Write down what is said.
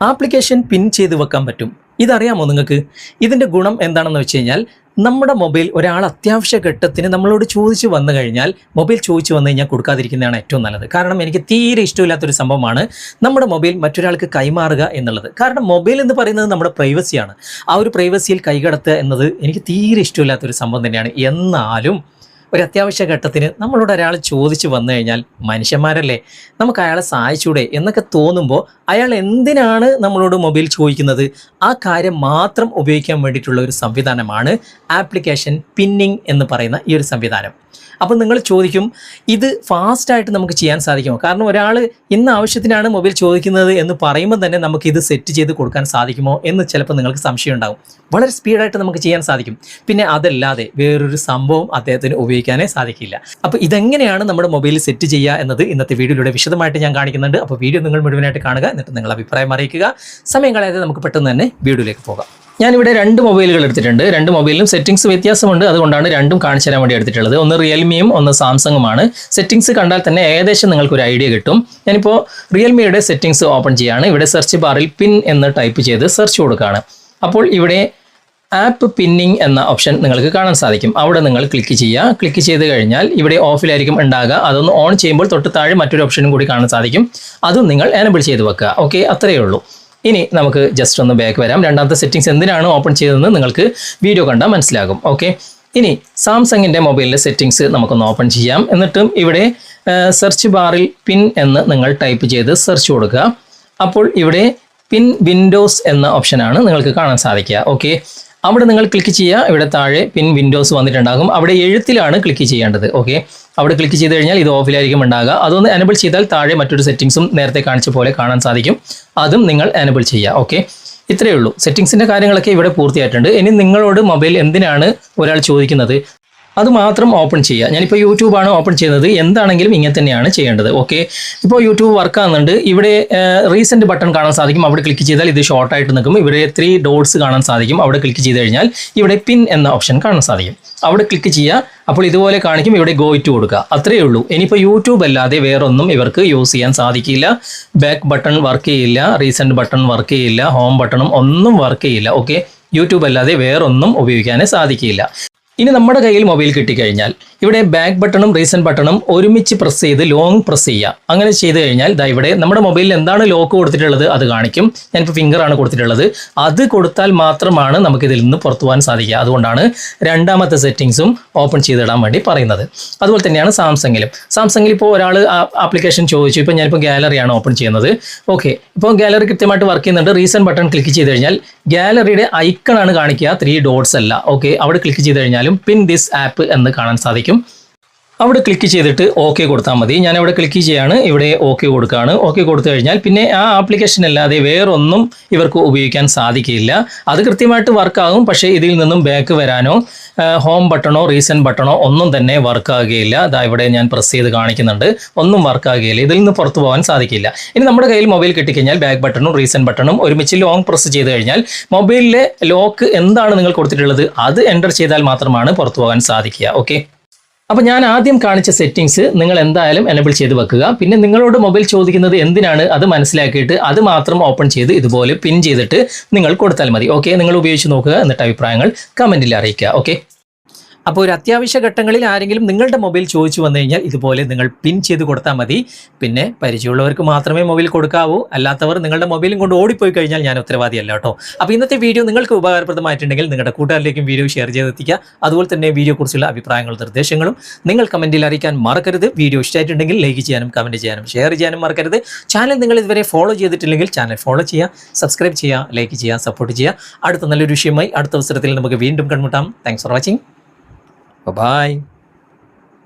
Application പിൻ ചെയ്ത് വെക്കാൻ പറ്റും. ഇതറിയാമോ നിങ്ങൾക്ക്? ഇതിൻ്റെ ഗുണം എന്താണെന്ന് വെച്ച് കഴിഞ്ഞാൽ, നമ്മുടെ മൊബൈൽ ഒരാൾ അത്യാവശ്യ ഘട്ടത്തിന് നമ്മളോട് ചോദിച്ചു വന്നു കഴിഞ്ഞാൽ, മൊബൈൽ ചോദിച്ചു വന്നു കഴിഞ്ഞാൽ കൊടുക്കാതിരിക്കുന്നതാണ് ഏറ്റവും നല്ലത്. കാരണം എനിക്ക് തീരെ ഇഷ്ടമില്ലാത്തൊരു സംഭവമാണ് നമ്മുടെ മൊബൈൽ മറ്റൊരാൾക്ക് കൈമാറുക എന്നുള്ളത്. കാരണം മൊബൈൽ എന്ന് പറയുന്നത് നമ്മുടെ പ്രൈവസിയാണ്. ആ ഒരു പ്രൈവസിയിൽ കൈകടത്തുക എന്നത് എനിക്ക് തീരെ ഇഷ്ടമില്ലാത്തൊരു സംഭവം തന്നെയാണ്. എന്നാലും ഒരു അത്യാവശ്യ ഘട്ടത്തിന് നമ്മളോട് ഒരാൾ ചോദിച്ചു വന്നു കഴിഞ്ഞാൽ, മനുഷ്യന്മാരല്ലേ, നമുക്ക് അയാളെ സഹായിച്ചൂടെ എന്നൊക്കെ തോന്നുമ്പോൾ അയാൾ എന്തിനാണ് നമ്മളോട് മൊബൈൽ ചോദിക്കുന്നത്, ആ കാര്യം മാത്രം ഉപയോഗിക്കാൻ വേണ്ടിയിട്ടുള്ള ഒരു സംവിധാനമാണ് ആപ്ലിക്കേഷൻ പിന്നിങ് എന്ന് പറയുന്ന ഈ ഒരു സംവിധാനം. അപ്പോൾ നിങ്ങൾ ചോദിക്കും, ഇത് ഫാസ്റ്റായിട്ട് നമുക്ക് ചെയ്യാൻ സാധിക്കുമോ? കാരണം ഒരാൾ ഇന്ന ആവശ്യത്തിനാണ് മൊബൈൽ ചോദിക്കുന്നത് എന്ന് പറയുമ്പോൾ തന്നെ നമുക്ക് ഇത് സെറ്റ് ചെയ്ത് കൊടുക്കാൻ സാധിക്കുമോ എന്ന് ചിലപ്പോൾ നിങ്ങൾക്ക് സംശയം ഉണ്ടാകും. വളരെ സ്പീഡായിട്ട് നമുക്ക് ചെയ്യാൻ സാധിക്കും. പിന്നെ അതല്ലാതെ വേറൊരു സംഭവം അദ്ദേഹത്തിന് ഉപയോഗിക്കാനേ സാധിക്കില്ല. അപ്പോൾ ഇതെങ്ങനെയാണ് നമ്മുടെ മൊബൈലിൽ സെറ്റ് ചെയ്യുക എന്നത് ഇന്നത്തെ വീഡിയോയിലൂടെ വിശദമായിട്ട് ഞാൻ കാണിക്കുന്നുണ്ട്. അപ്പോൾ വീഡിയോ നിങ്ങൾ മുഴുവനായിട്ട് കാണുക, എന്നിട്ട് നിങ്ങളുടെ അഭിപ്രായം അറിയിക്കുക. സമയം കളയാതെ നമുക്ക് പെട്ടെന്ന് തന്നെ വീഡിയോയിലേക്ക് പോകാം. ഞാനിവിടെ 2 മൊബൈലുകൾ എടുത്തിട്ടുണ്ട്. 2 മൊബൈലിലും സെറ്റിംഗ്സ് വ്യത്യാസമുണ്ട്. അതുകൊണ്ടാണ് 2ഉം കാണിച്ചു തരാൻ വേണ്ടി എടുത്തിട്ടുള്ളത്. ഒന്ന് റിയൽമിയും ഒന്ന് സാംസങ്ങുമാണ്. സെറ്റിംഗ്സ് കണ്ടാൽ തന്നെ ഏകദേശം നിങ്ങൾക്കൊരു ഐഡിയ കിട്ടും. ഞാനിപ്പോൾ റിയൽമിയുടെ സെറ്റിംഗ്സ് ഓപ്പൺ ചെയ്യുകയാണ്. ഇവിടെ സെർച്ച് ബാറിൽ പിൻ എന്ന് ടൈപ്പ് ചെയ്ത് സെർച്ച് കൊടുക്കുകയാണ്. അപ്പോൾ ഇവിടെ ആപ്പ് പിന്നിങ് എന്ന ഓപ്ഷൻ നിങ്ങൾക്ക് കാണാൻ സാധിക്കും. അവിടെ നിങ്ങൾ ക്ലിക്ക് ചെയ്യുക. ക്ലിക്ക് ചെയ്ത് കഴിഞ്ഞാൽ ഇവിടെ ഓഫിലായിരിക്കും ഉണ്ടാകുക. അതൊന്ന് ഓൺ ചെയ്യുമ്പോൾ തൊട്ട് താഴെ മറ്റൊരു ഓപ്ഷനും കൂടി കാണാൻ സാധിക്കും. അതും നിങ്ങൾ എനബിൾ ചെയ്ത് വെക്കുക. ഓക്കെ, അത്രയേ ഉള്ളൂ. ഇനി നമുക്ക് ജസ്റ്റ് ഒന്ന് ബാക്ക് വരാം. രണ്ടാമത്തെ സെറ്റിംഗ്സ് എന്തിനാണ് ഓപ്പൺ ചെയ്തതെന്ന് നിങ്ങൾക്ക് വീഡിയോ കണ്ടാൽ മനസ്സിലാകും. ഓക്കെ, ഇനി സാംസങ്ങിൻ്റെ മൊബൈലിലെ സെറ്റിംഗ്സ് നമുക്കൊന്ന് ഓപ്പൺ ചെയ്യാം. എന്നിട്ടും ഇവിടെ സെർച്ച് ബാറിൽ പിൻ എന്ന് നിങ്ങൾ ടൈപ്പ് ചെയ്ത് സെർച്ച് കൊടുക്കുക. അപ്പോൾ ഇവിടെ പിൻ വിൻഡോസ് എന്ന ഓപ്ഷനാണ് നിങ്ങൾക്ക് കാണാൻ സാധിക്കുക. ഓക്കെ, അവിടെ നിങ്ങൾ ക്ലിക്ക് ചെയ്യുക. ഇവിടെ താഴെ പിൻ വിൻഡോസ് വന്നിട്ടുണ്ടാകും. അവിടെ എഴുത്തിലാണ് ക്ലിക്ക് ചെയ്യേണ്ടത്. ഓക്കെ, അവിടെ ക്ലിക്ക് ചെയ്ത് കഴിഞ്ഞാൽ ഇത് ഓഫിലായിരിക്കും ഉണ്ടാകുക. അതൊന്ന് എനബിൾ ചെയ്താൽ താഴെ മറ്റൊരു സെറ്റിംഗ്സും നേരത്തെ കാണിച്ച പോലെ കാണാൻ സാധിക്കും. അതും നിങ്ങൾ എനബിൾ ചെയ്യുക. ഓക്കെ, ഇത്രയേ ഉള്ളൂ. സെറ്റിംഗ്സിൻ്റെ കാര്യങ്ങളൊക്കെ ഇവിടെ പൂർത്തിയായിട്ടുണ്ട്. ഇനി നിങ്ങളോട് മൊബൈൽ എന്തിനാണ് ഒരാൾ ചോദിക്കുന്നത് അത് മാത്രം ഓപ്പൺ ചെയ്യുക. ഞാനിപ്പോൾ യൂട്യൂബാണ് ഓപ്പൺ ചെയ്യുന്നത്. എന്താണെങ്കിലും ഇങ്ങനെ തന്നെയാണ് ചെയ്യേണ്ടത്. ഓക്കെ, ഇപ്പോൾ യൂട്യൂബ് വർക്ക് ആകുന്നുണ്ട്. ഇവിടെ റീസെൻറ്റ് ബട്ടൺ കാണാൻ സാധിക്കും. അവിടെ ക്ലിക്ക് ചെയ്താൽ ഇത് ഷോർട്ടായിട്ട് നിൽക്കും. ഇവിടെ 3 ഡോട്ട്സ് കാണാൻ സാധിക്കും. അവിടെ ക്ലിക്ക് ചെയ്ത് കഴിഞ്ഞാൽ ഇവിടെ പിൻ എന്ന ഓപ്ഷൻ കാണാൻ സാധിക്കും. അവിടെ ക്ലിക്ക് ചെയ്യുക. അപ്പോൾ ഇതുപോലെ കാണിക്കും. ഇവിടെ ഗോ ടു കൊടുക്കുക. അത്രയേ ഉള്ളൂ. ഇനിയിപ്പോൾ യൂട്യൂബ് അല്ലാതെ വേറൊന്നും ഇവർക്ക് യൂസ് ചെയ്യാൻ സാധിക്കില്ല. ബാക്ക് ബട്ടൺ വർക്ക് ചെയ്യില്ല, റീസെൻറ്റ് ബട്ടൺ വർക്ക് ചെയ്യില്ല, ഹോം ബട്ടണും ഒന്നും വർക്ക് ചെയ്യില്ല. ഓക്കെ, യൂട്യൂബ് അല്ലാതെ വേറൊന്നും ഉപയോഗിക്കാനേ സാധിക്കില്ല. ഇനി നമ്മുടെ കയ്യിൽ മൊബൈൽ കിട്ടിക്കഴിഞ്ഞാൽ ഇവിടെ ബാക്ക് ബട്ടണും റീസെൻറ്റ് ബട്ടണും ഒരുമിച്ച് പ്രസ് ചെയ്ത് ലോങ് പ്രസ് ചെയ്യുക. അങ്ങനെ ചെയ്ത് കഴിഞ്ഞാൽ ഇവിടെ നമ്മുടെ മൊബൈലിൽ എന്താണ് ലോക്ക് കൊടുത്തിട്ടുള്ളത് അത് കാണിക്കും. ഞാനിപ്പോൾ ഫിംഗറാണ് കൊടുത്തിട്ടുള്ളത്. അത് കൊടുത്താൽ മാത്രമാണ് നമുക്കിതിൽ നിന്ന് പുറത്തു പോകാൻ സാധിക്കുക. അതുകൊണ്ടാണ് രണ്ടാമത്തെ സെറ്റിംഗ്സും ഓപ്പൺ ചെയ്തിടാൻ വേണ്ടി പറയുന്നത്. അതുപോലെ തന്നെയാണ് സാംസങ്ങിൽ ഇപ്പോൾ ഒരാൾ ആപ്ലിക്കേഷൻ ചോദിച്ചു. ഇപ്പോൾ ഞാനിപ്പോൾ ഗാലറിയാണ് ഓപ്പൺ ചെയ്യുന്നത്. ഓക്കെ, ഇപ്പോൾ ഗാലറി കൃത്യമായിട്ട് വർക്ക് ചെയ്യുന്നുണ്ട്. റീസെൻറ്റ് ബട്ടൺ ക്ലിക്ക് ചെയ്ത് കഴിഞ്ഞാൽ ഗാലറിയുടെ ഐക്കണാണ് കാണിക്കുക, 3 ഡോട്ട്സ് അല്ല. ഓക്കെ, അവിടെ ക്ലിക്ക് ചെയ്ത് കഴിഞ്ഞാലും പിൻ ദിസ് ആപ്പ് എന്ന് കാണാൻ സാധിക്കും. അവിടെ ക്ലിക്ക് ചെയ്തിട്ട് ഓക്കെ കൊടുത്താൽ മതി. ഞാൻ അവിടെ ക്ലിക്ക് ചെയ്യാണ്. ഇവിടെ ഓക്കെ കൊടുക്കുകയാണ്. ഓക്കെ കൊടുത്തു കഴിഞ്ഞാൽ പിന്നെ ആ ആപ്ലിക്കേഷൻ അല്ലാതെ വേറൊന്നും ഇവർക്ക് ഉപയോഗിക്കാൻ സാധിക്കില്ല. അത് കൃത്യമായിട്ട് വർക്കാകും. പക്ഷേ ഇതിൽ നിന്നും ബാക്ക് വരാനോ ഹോം ബട്ടണോ റീസെൻറ്റ് ബട്ടണോ ഒന്നും തന്നെ വർക്കാകുകയില്ല. അതാ ഇവിടെ ഞാൻ പ്രസ് ചെയ്ത് കാണിക്കുന്നുണ്ട്. ഒന്നും വർക്കാകുകയില്ല. ഇതിൽ നിന്ന് പുറത്തു പോകാൻ സാധിക്കില്ല. ഇനി നമ്മുടെ കയ്യിൽ മൊബൈൽ കിട്ടിക്കഴിഞ്ഞാൽ ബാക്ക് ബട്ടണും റീസെൻറ്റ് ബട്ടണും ഒരുമിച്ച് ലോങ് പ്രസ് ചെയ്ത് കഴിഞ്ഞാൽ മൊബൈലിലെ ലോക്ക് എന്താണ് നിങ്ങൾ കൊടുത്തിട്ടുള്ളത് അത് എൻ്റർ ചെയ്താൽ മാത്രമാണ് പുറത്തു പോകാൻ സാധിക്കുക. ഓക്കെ, അപ്പോൾ ഞാൻ ആദ്യം കാണിച്ച സെറ്റിംഗ്സ് നിങ്ങൾ എന്തായാലും എനബിൾ ചെയ്ത് വെക്കുക. പിന്നെ നിങ്ങളോട് മൊബൈൽ ചോദിക്കുന്നത് എന്തിനാണ് അത് മനസ്സിലാക്കിയിട്ട് അത് മാത്രം ഓപ്പൺ ചെയ്ത് ഇതുപോലെ പിൻ ചെയ്തിട്ട് നിങ്ങൾ കൊടുത്താൽ മതി. ഓക്കെ, നിങ്ങൾ ഉപയോഗിച്ച് നോക്കുക. എന്നിട്ട് അഭിപ്രായങ്ങൾ കമൻറ്റിൽ അറിയിക്കുക. ഓക്കെ, അപ്പോൾ ഒരു അത്യാവശ്യ ഘട്ടങ്ങളിൽ ആരെങ്കിലും നിങ്ങളുടെ മൊബൈൽ ചോദിച്ചു വന്നു കഴിഞ്ഞാൽ ഇതുപോലെ നിങ്ങൾ പിൻ ചെയ്ത് കൊടുത്താൽ മതി. പിന്നെ പരിചയമുള്ളവർക്ക് മാത്രമേ മൊബൈൽ കൊടുക്കാവൂ. അല്ലാത്തവർ നിങ്ങളുടെ മൊബൈലും കൊണ്ട് ഓടിപ്പോയി കഴിഞ്ഞാൽ ഞാൻ ഉത്തരവാദിയല്ല കേട്ടോ. അപ്പോൾ ഇന്നത്തെ വീഡിയോ നിങ്ങൾക്ക് ഉപകാരപ്രദമായിട്ടുണ്ടെങ്കിൽ നിങ്ങളുടെ കൂട്ടുകാരിലേക്കും വീഡിയോ ഷെയർ ചെയ്തെത്തിക്കുക. അതുപോലെ തന്നെ വീഡിയോയെക്കുറിച്ചുള്ള അഭിപ്രായങ്ങളും നിർദ്ദേശങ്ങളും നിങ്ങൾ കമൻറ്റിൽ അറിയിക്കാൻ മറക്കരുത്. വീഡിയോ ഇഷ്ടമായിട്ടുണ്ടെങ്കിൽ ലൈക്ക് ചെയ്യാനും കമൻറ്റ് ചെയ്യാനും ഷെയർ ചെയ്യാനും മറക്കരുത്. ചാനൽ നിങ്ങൾ ഇതുവരെ ഫോളോ ചെയ്തിട്ടില്ലെങ്കിൽ ചാനൽ ഫോളോ ചെയ്യുക, സബ്സ്ക്രൈബ് ചെയ്യുക, ലൈക്ക് ചെയ്യുക, സപ്പോർട്ട് ചെയ്യുക. അടുത്ത നല്ലൊരു വിഷയമായി അടുത്ത അവസരത്തിൽ നമുക്ക് വീണ്ടും കണ്ടുമുട്ടാം. Thanks for watching. Bye-bye.